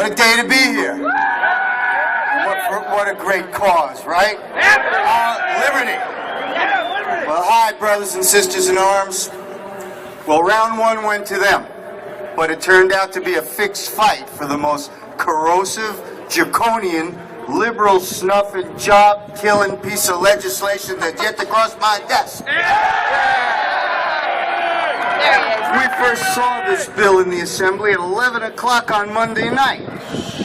What a day to be here. What a great cause, right? Liberty. Well, hi, brothers and sisters in arms. Well, round one went to them, but it turned out to be a fixed fight for the most corrosive, draconian, liberal snuffing, job-killing piece of legislation that's yet to cross my desk. We first saw this bill in the Assembly at 11 o'clock on Monday night.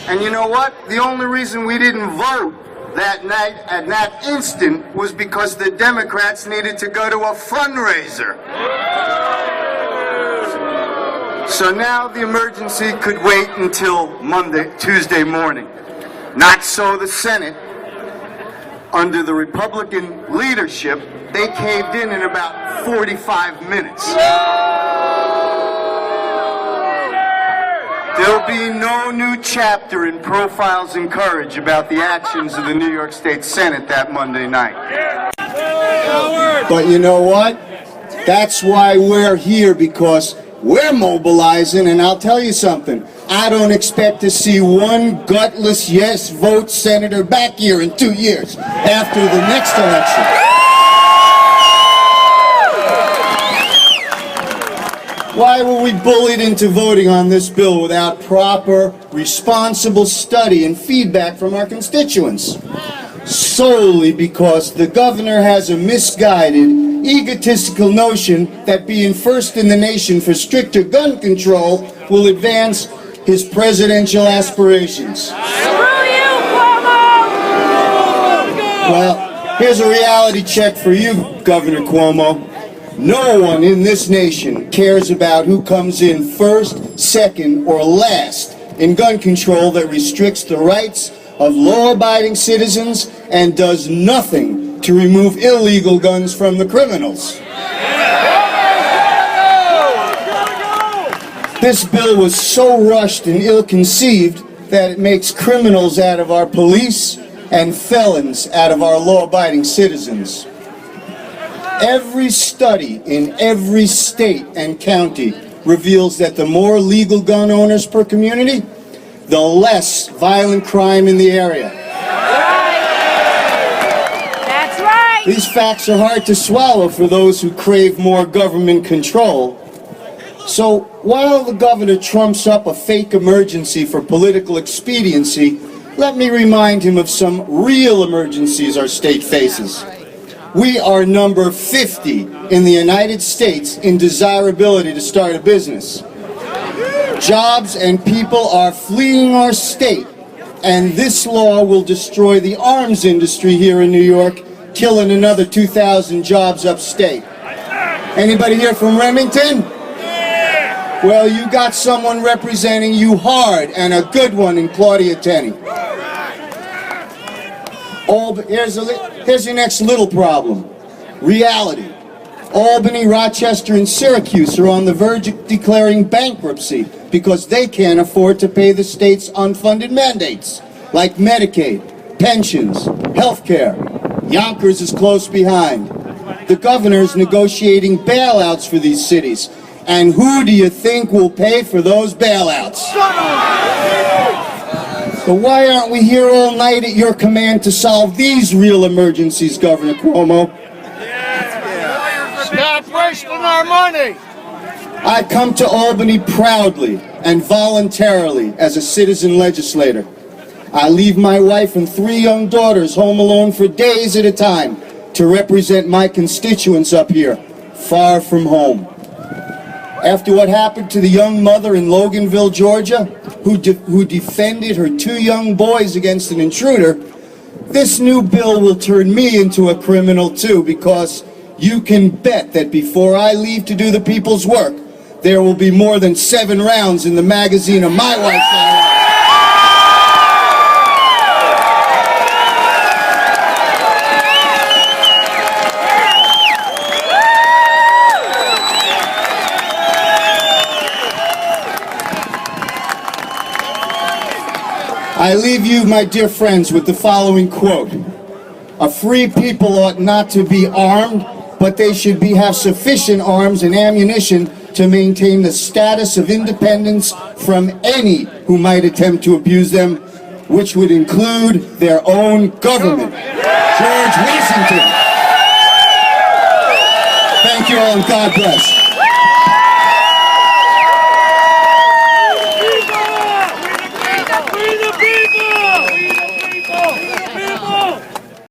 And you know what? The only reason we didn't vote that night at that instant was because the Democrats needed to go to a fundraiser. So now the emergency could wait until Tuesday morning. Not so the Senate. Under the Republican leadership, they caved in about 45 minutes. There'll be no new chapter in Profiles in Courage about the actions of the New York State Senate that Monday night. But you know what? That's why we're here, because we're mobilizing, and I'll tell you something. I don't expect to see one gutless yes vote senator back here in 2 years after the next election. Why were we bullied into voting on this bill without proper, responsible study and feedback from our constituents? Solely because the governor has a misguided, egotistical notion that being first in the nation for stricter gun control will advance his presidential aspirations. Well, here's a reality check for you, Governor Cuomo. No one in this nation cares about who comes in first, second, or last in gun control that restricts the rights of law-abiding citizens and does nothing to remove illegal guns from the criminals. This bill was so rushed and ill-conceived that it makes criminals out of our police and felons out of our law-abiding citizens. Every study in every state and county reveals that the more legal gun owners per community, the less violent crime in the area. That's right. These facts are hard to swallow for those who crave more government control. So while the governor trumps up a fake emergency for political expediency, let me remind him of some real emergencies our state faces. We are number 50 in the United States in desirability to start a business. Jobs and people are fleeing our state, and this law will destroy the arms industry here in New York, killing another 2,000 jobs upstate. Anybody here from Remington? Well, you got someone representing you hard, and a good one in Claudia Tenney. Here's your next little problem. Reality. Albany, Rochester, and Syracuse are on the verge of declaring bankruptcy because they can't afford to pay the state's unfunded mandates, like Medicaid, pensions, health care. Yonkers is close behind. The governor's negotiating bailouts for these cities. And who do you think will pay for those bailouts? So why aren't we here all night at your command to solve these real emergencies, Governor Cuomo? Stop wasting our money! I come to Albany proudly and voluntarily as a citizen legislator. I leave my wife and 3 young daughters home alone for days at a time to represent my constituents up here, far from home. After what happened to the young mother in Loganville, Georgia, who defended her 2 young boys against an intruder, this new bill will turn me into a criminal too, because you can bet that before I leave to do the people's work, there will be more than 7 rounds in the magazine of my wife's life. I leave you, my dear friends, with the following quote. A free people ought not to be armed, but they should have sufficient arms and ammunition to maintain the status of independence from any who might attempt to abuse them, which would include their own government. George Washington. Thank you all and God bless.